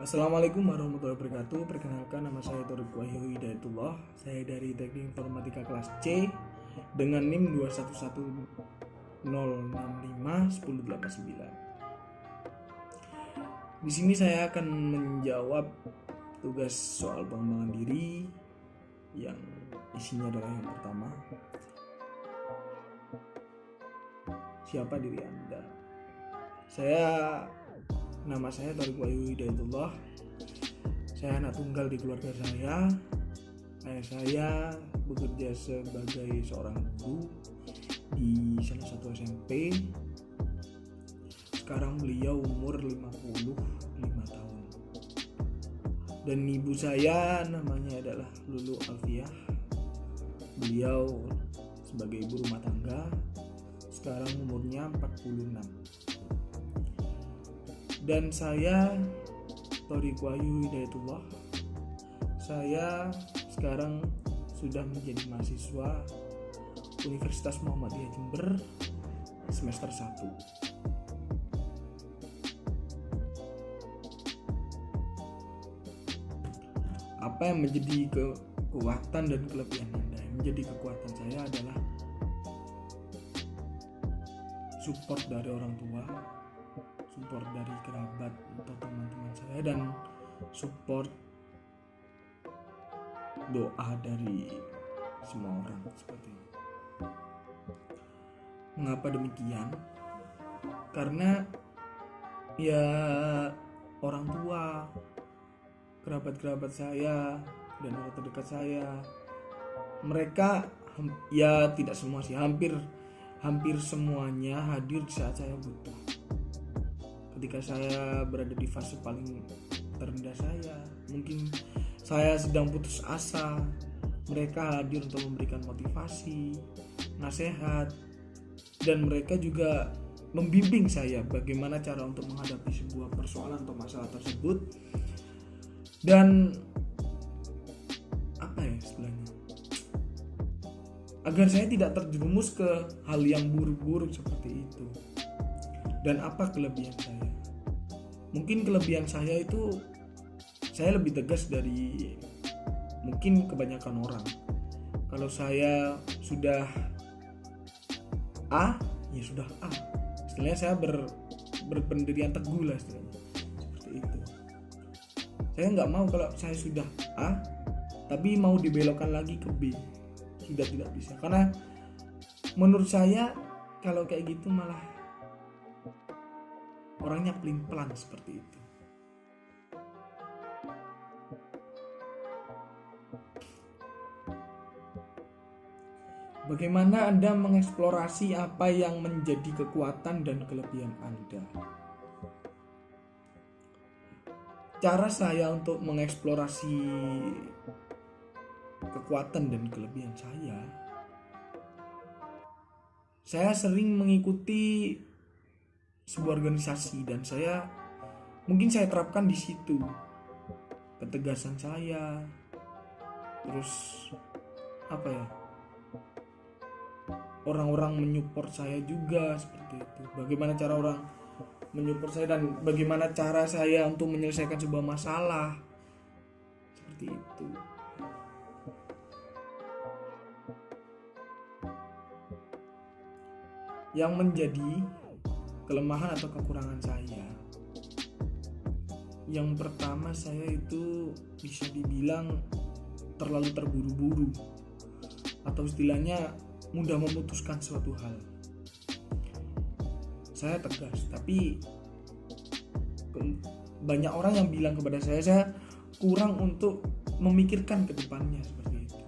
Assalamualaikum warahmatullahi wabarakatuh. Perkenalkan, nama saya Torik Wahyu Hidayatullah. Saya dari Teknik Informatika kelas C dengan NIM 2110651089. Di sini saya akan menjawab tugas soal pengembangan diri yang isinya adalah yang pertama, siapa diri Anda? Nama saya Torik Wahyu Hidayatullah. Saya anak tunggal di keluarga saya. Ayah saya bekerja sebagai seorang guru di salah satu SMP. Sekarang beliau umur 55 tahun. Dan ibu saya namanya adalah Lulu Alfiah. Beliau sebagai ibu rumah tangga. Sekarang umurnya 46. Dan saya Torik Wahyu Hidayatullah. Saya sekarang sudah menjadi mahasiswa Universitas Muhammadiyah Jember semester 1. Apa yang menjadi kekuatan dan kelebihan Anda? Yang menjadi kekuatan saya adalah support dari orang tua, support dari kerabat atau teman-teman saya, dan support doa dari semua orang seperti itu. Mengapa demikian? Karena ya orang tua, kerabat-kerabat saya dan orang terdekat saya, mereka ya tidak semua sih, hampir semuanya hadir saat saya butuh. Ketika saya berada di fase paling terendah saya, mungkin saya sedang putus asa, mereka hadir untuk memberikan motivasi, nasihat, dan mereka juga membimbing saya bagaimana cara untuk menghadapi sebuah persoalan atau masalah tersebut. Dan apa ya istilahnya, agar saya tidak terjerumus ke hal yang buruk-buruk seperti itu. Dan apa kelebihan saya? Mungkin kelebihan saya itu saya lebih tegas dari mungkin kebanyakan orang. Kalau saya sudah A, ya sudah A. Istilahnya saya berpendirian teguh lah istilahnya. Seperti itu. Saya nggak mau kalau saya sudah A, tapi mau dibelokkan lagi ke B. Sudah tidak bisa. Karena menurut saya kalau kayak gitu malah orangnya pelin-pelan seperti itu. Bagaimana Anda mengeksplorasi apa yang menjadi kekuatan dan kelebihan Anda? Cara saya untuk mengeksplorasi kekuatan dan kelebihan saya sering mengikuti sebuah organisasi, dan mungkin saya terapkan di situ ketegasan saya, terus apa ya, orang-orang menyupport saya juga seperti itu. Bagaimana cara orang menyupport saya dan bagaimana cara saya untuk menyelesaikan sebuah masalah seperti itu. Yang menjadi kelemahan atau kekurangan saya, yang pertama, saya itu bisa dibilang terlalu terburu-buru, atau istilahnya mudah memutuskan suatu hal. Saya tegas, tapi banyak orang yang bilang kepada saya kurang untuk memikirkan ke depannya seperti itu.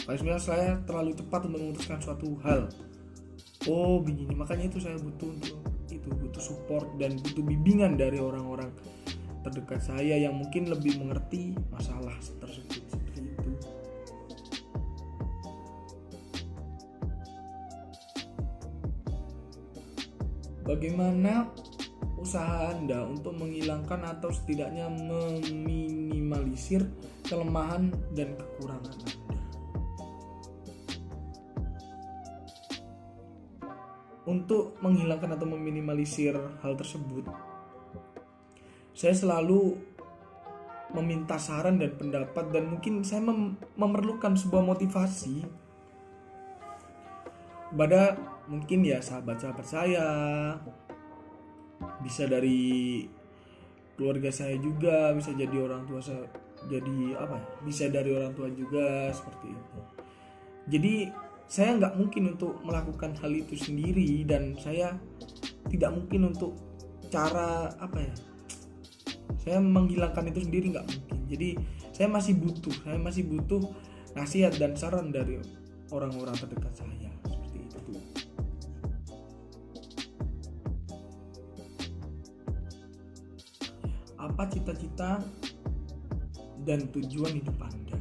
Kalau misalnya saya terlalu cepat untuk memutuskan suatu hal, oh begini, makanya itu saya butuh support dan butuh bimbingan dari orang-orang terdekat saya yang mungkin lebih mengerti masalah tersebut seperti itu. Bagaimana usaha Anda untuk menghilangkan atau setidaknya meminimalisir kelemahan dan kekurangan Anda? Untuk menghilangkan atau meminimalisir hal tersebut, saya selalu meminta saran dan pendapat, dan mungkin saya memerlukan sebuah motivasi kepada mungkin ya sahabat-sahabat saya, bisa dari keluarga saya juga, bisa jadi orang tua saya, jadi bisa dari orang tua juga, seperti itu. Jadi saya nggak mungkin untuk melakukan hal itu sendiri, dan saya tidak mungkin untuk cara saya menghilangkan itu sendiri, nggak mungkin. Jadi saya masih butuh nasihat dan saran dari orang-orang terdekat saya, seperti itu. Apa cita-cita dan tujuan hidup Anda?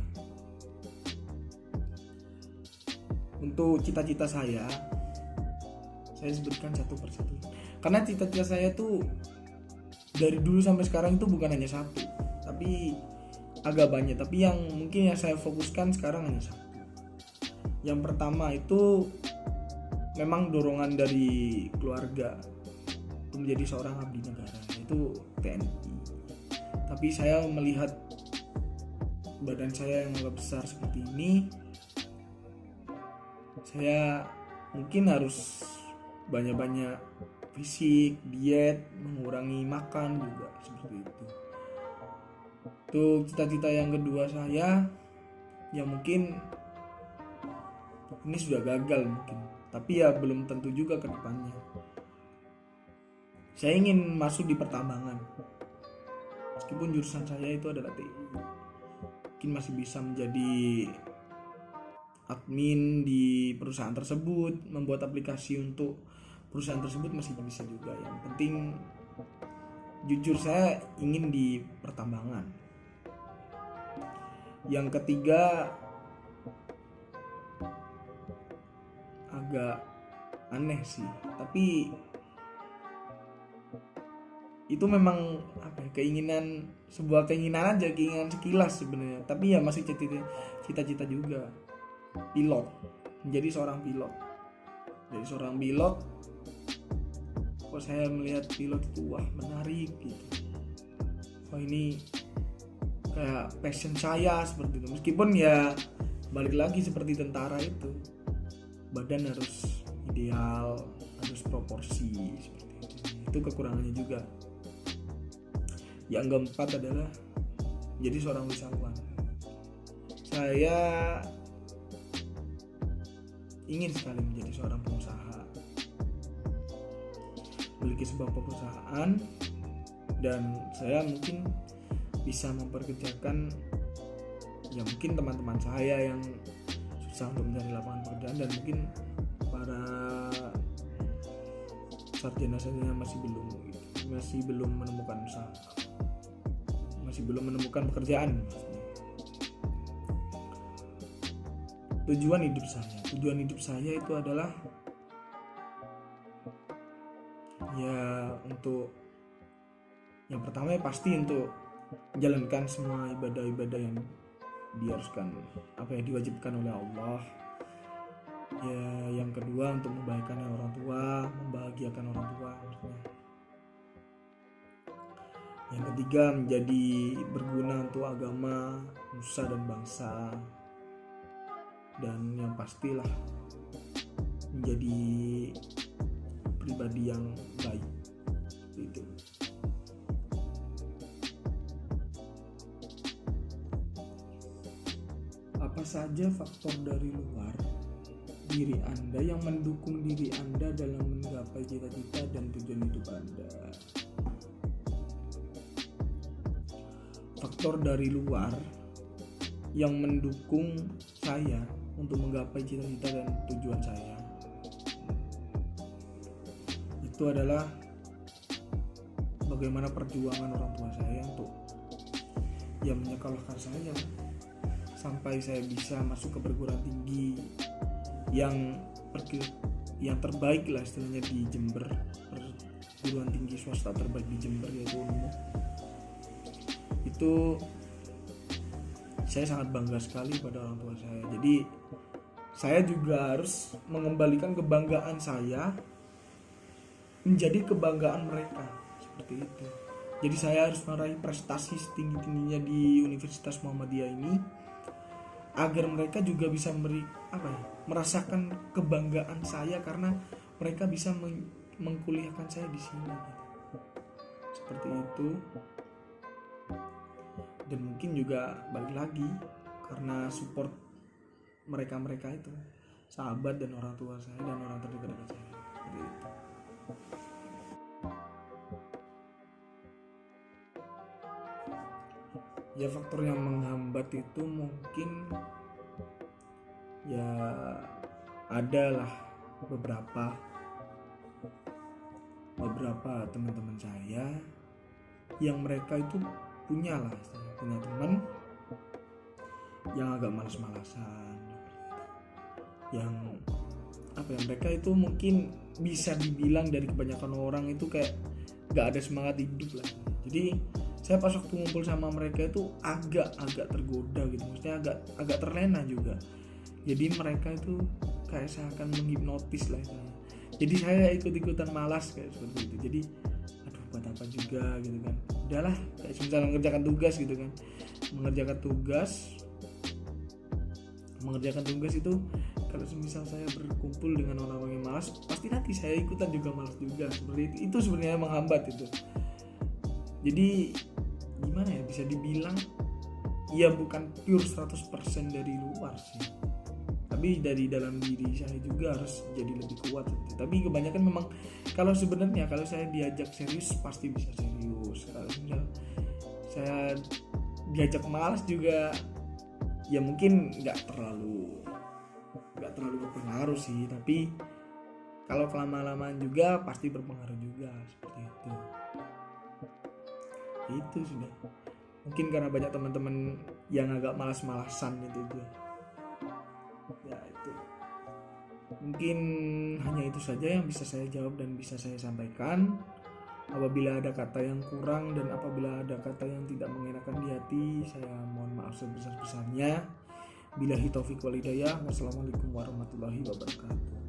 Untuk cita-cita saya sebutkan satu persatu. Karena cita-cita saya tuh dari dulu sampai sekarang itu bukan hanya satu, tapi agak banyak. Tapi yang mungkin yang saya fokuskan sekarang hanya satu. Yang pertama itu memang dorongan dari keluarga untuk menjadi seorang abdi negara, itu TNI. Tapi saya melihat badan saya yang agak besar seperti ini, saya mungkin harus banyak-banyak fisik, diet, mengurangi makan juga, seperti itu. Itu cita-cita yang kedua saya, yang mungkin ini sudah gagal mungkin, tapi ya belum tentu juga ke depannya. Saya ingin masuk di pertambangan, meskipun jurusan saya itu adalah TI. Mungkin masih bisa menjadi admin di perusahaan tersebut, membuat aplikasi untuk perusahaan tersebut masih bisa juga. Yang penting jujur saya ingin di pertambangan. Yang ketiga agak aneh sih, tapi itu memang sebuah keinginan aja, keinginan sekilas sebenarnya, tapi ya masih cita-cita juga, pilot, menjadi seorang pilot. Jadi seorang pilot, kok saya melihat pilot itu wah menarik gitu, wah ini kayak passion saya, seperti itu. Meskipun ya balik lagi seperti tentara itu, badan harus ideal, harus proporsi, seperti itu kekurangannya juga. Yang keempat adalah jadi seorang wisatawan. Saya ingin sekali menjadi seorang pengusaha, memiliki sebuah perusahaan, dan saya mungkin bisa memperkerjakan ya mungkin teman-teman saya yang susah untuk mencari lapangan pekerjaan, dan mungkin para sarjana-sarjana masih belum menemukan usaha, masih belum menemukan pekerjaan. Tujuan hidup saya itu adalah ya untuk yang pertama ya pasti untuk menjalankan semua ibadah-ibadah yang diwajibkan oleh Allah. Ya, yang kedua untuk membahagiakan orang tua, maksudnya. Yang ketiga menjadi berguna untuk agama, nusa dan bangsa. Dan yang pastilah menjadi pribadi yang baik. Itu. Apa saja faktor dari luar diri Anda yang mendukung diri Anda dalam menggapai cita-cita dan tujuan hidup Anda? Faktor dari luar yang mendukung saya untuk menggapai cita-cita dan tujuan saya itu adalah bagaimana perjuangan orang tua saya untuk menyekolahkan saya sampai saya bisa masuk ke perguruan tinggi yang terbaik lah istilahnya di Jember, perguruan tinggi swasta terbaik di Jember, yaitu UNMU. Itu saya sangat bangga sekali pada orang tua saya. Jadi saya juga harus mengembalikan kebanggaan saya menjadi kebanggaan mereka, seperti itu. Jadi saya harus meraih prestasi setinggi-tingginya di Universitas Muhammadiyah ini agar mereka juga bisa merasakan kebanggaan saya karena mereka bisa mengkuliahkan saya di sini gitu. Seperti itu. Dan mungkin juga balik lagi karena support mereka itu, sahabat dan orang tua saya dan orang terdekat saya. Seperti itu. Ya faktor yang menghambat itu mungkin ya adalah beberapa teman-teman saya yang mereka itu punya teman yang agak malas-malasan, yang mereka itu mungkin bisa dibilang dari kebanyakan orang itu kayak gak ada semangat hidup lah. Jadi saya pas waktu ngumpul sama mereka itu agak tergoda gitu, maksudnya agak terlena juga. Jadi mereka itu kayak seakan menghipnotis lah. Jadi saya ikut-ikutan malas kayak seperti itu. Jadi aduh buat apa juga gitu kan. Udahlah, kayak misalnya mengerjakan tugas gitu kan. Mengerjakan tugas itu kalau misal saya berkumpul dengan orang-orang yang malas, pasti nanti saya ikutan juga malas juga. Seperti itu sebenarnya menghambat itu. Jadi gimana ya, bisa dibilang ya bukan pure 100% dari luar sih, tapi dari dalam diri saya juga harus jadi lebih kuat gitu. Tapi kebanyakan memang kalau saya diajak serius pasti bisa serius. Kalau saya diajak malas juga ya mungkin nggak terlalu berpengaruh sih, tapi kalau kelamaan juga pasti berpengaruh juga. Seperti itu sudah. Mungkin karena banyak teman-teman yang agak malas-malasan itu ya itu. Mungkin hanya itu saja yang bisa saya jawab dan bisa saya sampaikan. Apabila ada kata yang kurang dan apabila ada kata yang tidak mengenakan di hati, saya mohon maaf sebesar-besarnya. Billahi taufiq wal hidayah. Wassalamualaikum warahmatullahi wabarakatuh.